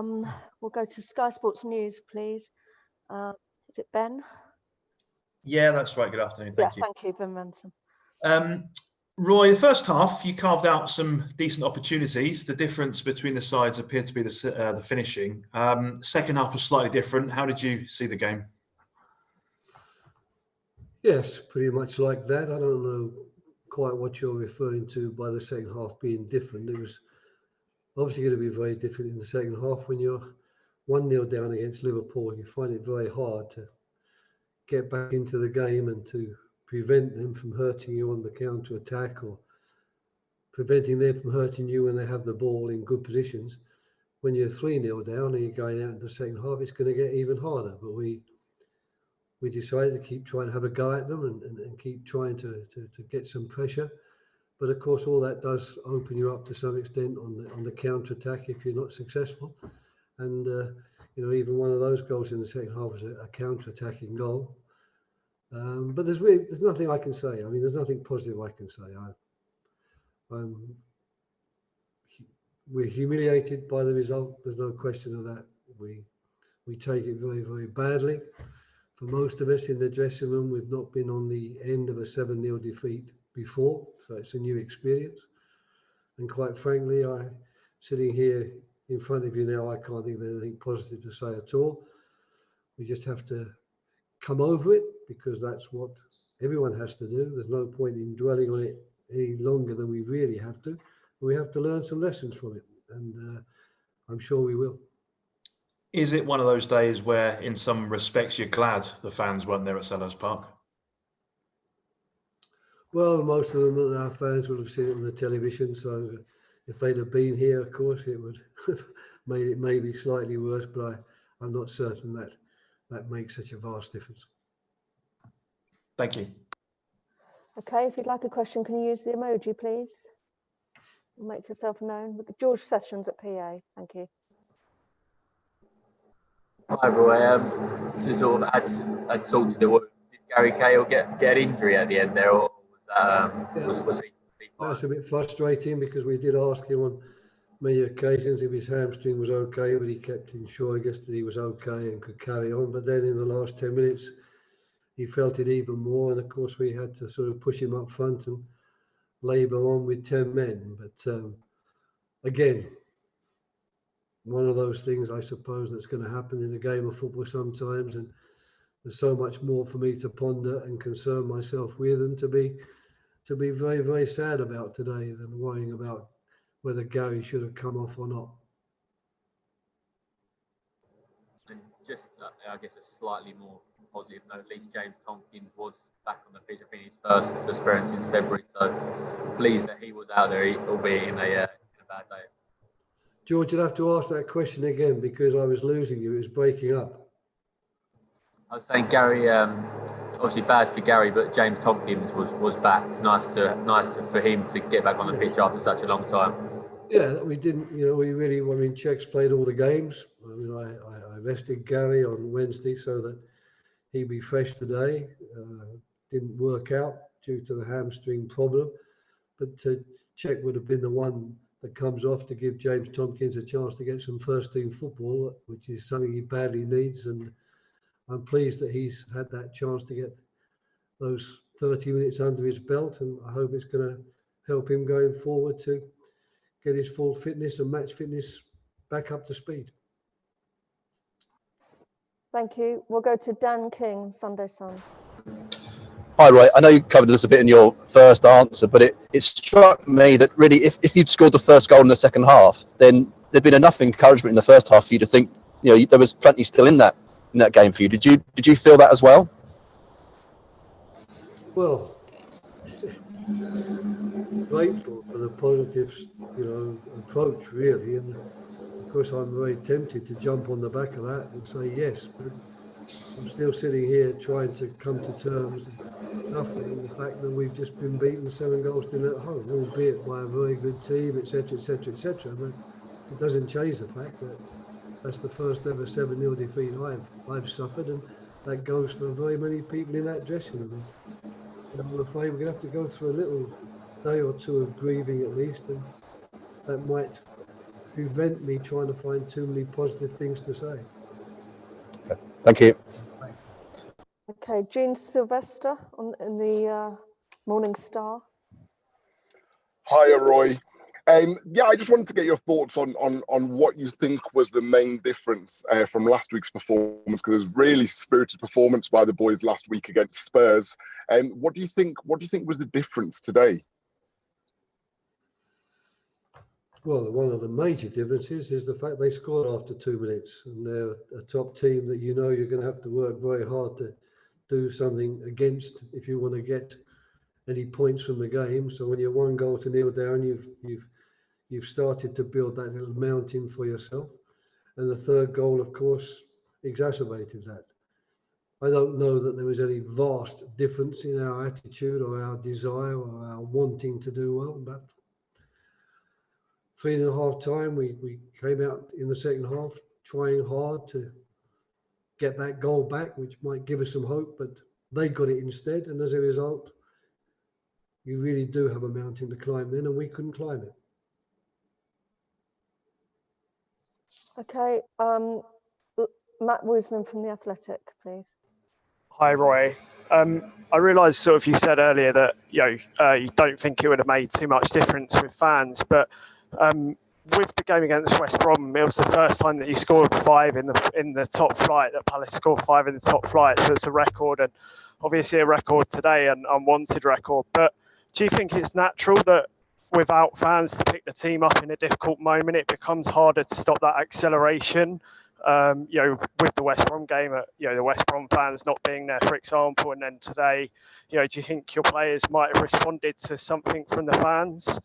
We'll go to Sky Sports News, please. Is it Ben? Yeah, that's right. Good afternoon. Thank you. Thank you, Ben Ransom. Roy, the first half, you carved out some decent opportunities. The difference between the sides appeared to be the finishing. Second half was slightly different. How did you see the game? Yes, pretty much like that. I don't know quite what you're referring to by the second half being different. It was obviously going to be very different in the second half when you're 1-0 down against Liverpool. You find it very hard to get back into the game and to prevent them from hurting you on the counter-attack or preventing them from hurting you when they have the ball in good positions. When you're 3-0 down and you're going out into the second half, it's going to get even harder. But we decided to keep trying to have a go at them and keep trying to get some pressure. But of course, all that does open you up to some extent on the counter-attack if you're not successful. And even one of those goals in the second half was a counter-attacking goal. But there's nothing I can say. I mean, there's nothing positive I can say. We're humiliated by the result. There's no question of that. We take it very, very badly. For most of us in the dressing room, we've not been on the end of a 7-0 defeat before, so it's a new experience. And quite frankly, sitting here in front of you now, I can't think of anything positive to say at all. We just have to come over it because that's what everyone has to do. There's no point in dwelling on it any longer than we really have to. We have to learn some lessons from it, and I'm sure we will. Is it one of those days where, in some respects, you're glad the fans weren't there at Selhurst Park? Well, most of them, our fans, would have seen it on the television, so if they'd have been here, of course, it would have made it maybe slightly worse, but I'm not certain that makes such a vast difference. Thank you. Okay, if you'd like a question, can you use the emoji, please? Make yourself known. With George Sessions at PA. Thank you. Hi, Roy. To sort of add salt to the wound, did Gary Cahill get an injury at the end there, or was he? That's a bit frustrating because we did ask him on many occasions if his hamstring was okay, but he kept ensuring us that he was okay and could carry on. But then in the last 10 minutes, he felt it even more, and of course we had to sort of push him up front and labour on with 10 men. But again, one of those things, I suppose, that's going to happen in a game of football sometimes, and there's so much more for me to ponder and concern myself with and to be very, very sad about today than worrying about whether Gary should have come off or not. And just, I guess, a slightly more positive note, at least James Tomkins was back on the pitch. I think his first experience since February, so pleased that he was out there, albeit in a bad day. George, you'll have to ask that question again because I was losing you. It was breaking up. I was saying Gary, obviously bad for Gary, but James Tomkins was back. Nice for him to get back on the pitch after such a long time. Yeah, we didn't, Czechs played all the games. I mean, I rested Gary on Wednesday so that he'd be fresh today. Didn't work out due to the hamstring problem, but Czech would have been the one that comes off to give James Tomkins a chance to get some first-team football, which is something he badly needs. And I'm pleased that he's had that chance to get those 30 minutes under his belt, and I hope it's going to help him going forward to get his full fitness and match fitness back up to speed. Thank you. We'll go to Dan King, Sunday Sun. Hi, Roy. I know you covered this a bit in your first answer, but it struck me that really if you'd scored the first goal in the second half, then there'd been enough encouragement in the first half for you to think, there was plenty still in that game for you. Did you feel that as well? Well, grateful for the positive, approach really, and of course I'm very tempted to jump on the back of that and say yes, but I'm still sitting here trying to come to terms enough with the fact that we've just been beaten 7-0 at home, albeit by a very good team, etc., etc., etc. But it doesn't change the fact that that's the first ever 7-0 defeat I've suffered, and that goes for very many people in that dressing room. And I'm afraid we're going to have to go through a little day or two of grieving at least, and that might prevent me trying to find too many positive things to say. Thank you. Thanks. Okay, Jean Sylvester in the Morning Star. Hiya, Roy. Yeah, I just wanted to get your thoughts on what you think was the main difference from last week's performance, because it was really spirited performance by the boys last week against Spurs. What do you think was the difference today? Well, one of the major differences is the fact they scored after 2 minutes, and they're a top team that you know you're going to have to work very hard to do something against if you want to get any points from the game. So when you're 1-0 down, you've started to build that little mountain for yourself. And the third goal, of course, exacerbated that. I don't know that there was any vast difference in our attitude or our desire or our wanting to do well, but 3.5 time, we came out in the second half trying hard to get that goal back, which might give us some hope, but they got it instead. And as a result, you really do have a mountain to climb then, and we couldn't climb it. Okay, Matt Woosman from The Athletic, please. Hi, Roy. I realised sort of you said earlier that you don't think it would have made too much difference with fans, but with the game against West Brom, it was the first time that you scored 5 in the top flight, that Palace scored 5 in the top flight, so it's a record, and obviously a record today, an unwanted record. But do you think it's natural that without fans to pick the team up in a difficult moment, it becomes harder to stop that acceleration? With the West Brom game, the West Brom fans not being there, for example, and then today, do you think your players might have responded to something from the fans?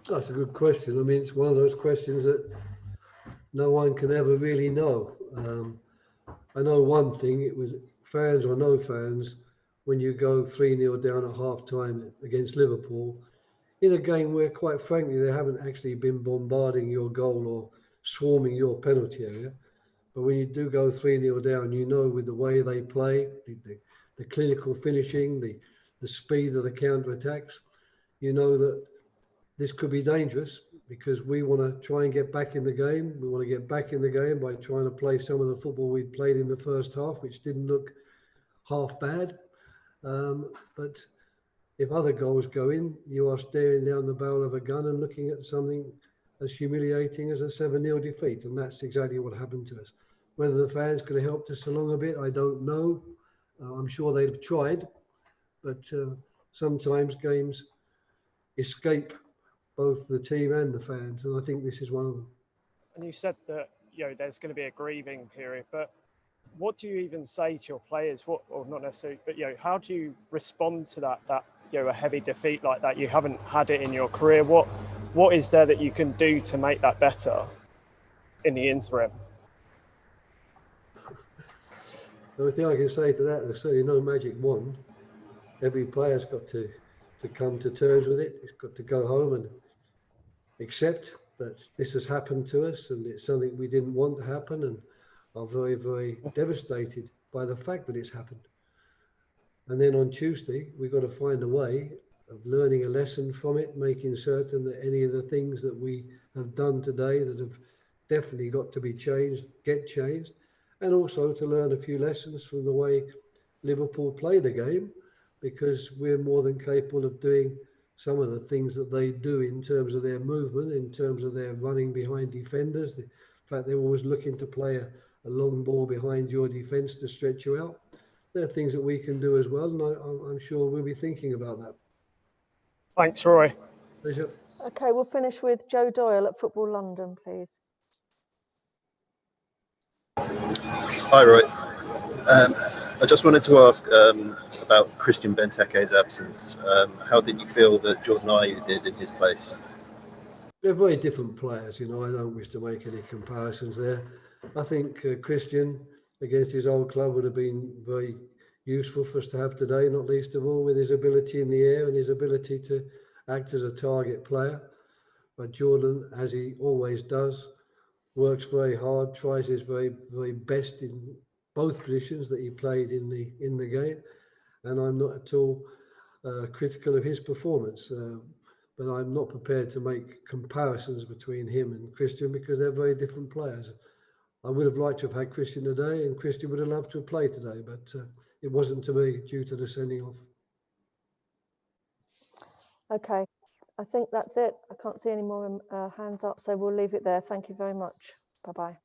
That's a good question. I mean, it's one of those questions that no one can ever really know. I know one thing, it was fans or no fans, when you go 3-0 down at half-time against Liverpool, in a game where, quite frankly, they haven't actually been bombarding your goal or swarming your penalty area. But when you do go 3-0 down, you know with the way they play, the clinical finishing, the speed of the counter-attacks, you know that this could be dangerous, because we want to try and get back in the game. We want to get back in the game by trying to play some of the football we played in the first half, which didn't look half bad. But if other goals go in, you are staring down the barrel of a gun and looking at something as humiliating as a 7-0 defeat. And that's exactly what happened to us. Whether the fans could have helped us along a bit, I don't know. I'm sure they'd have tried. But sometimes games escape both the team and the fans, and I think this is one of them. And you said that there's going to be a grieving period, but what do you even say to your players? Or not necessarily, but how do you respond to that a heavy defeat like that? You haven't had it in your career. What is there that you can do to make that better in the interim? The only thing I can say to that, there's certainly no magic wand. Every player's got to come to terms with it. He's got to go home and accept that this has happened to us, and it's something we didn't want to happen, and are very, very devastated by the fact that it's happened. And then on Tuesday, we've got to find a way of learning a lesson from it, making certain that any of the things that we have done today that have definitely got to be changed, get changed, and also to learn a few lessons from the way Liverpool play the game, because we're more than capable of doing some of the things that they do in terms of their movement, in terms of their running behind defenders. The fact they're always looking to play a long ball behind your defence to stretch you out. There are things that we can do as well, and I'm sure we'll be thinking about that. Thanks, Roy. Pleasure. Okay, we'll finish with Joe Doyle at Football London, please. Hi, Roy. I just wanted to ask about Christian Benteke's absence. How did you feel that Jordan Ayew did in his place? They're very different players, I don't wish to make any comparisons there. I think Christian, against his old club, would have been very useful for us to have today, not least of all with his ability in the air and his ability to act as a target player. But Jordan, as he always does, works very hard, tries his very, very best in both positions that he played in the game, and I'm not at all critical of his performance. but I'm not prepared to make comparisons between him and Christian because they're very different players. I would have liked to have had Christian today, and Christian would have loved to have played today, but it wasn't to be due to the sending off. Okay, I think that's it. I can't see any more hands up, so we'll leave it there. Thank you very much. Bye-bye.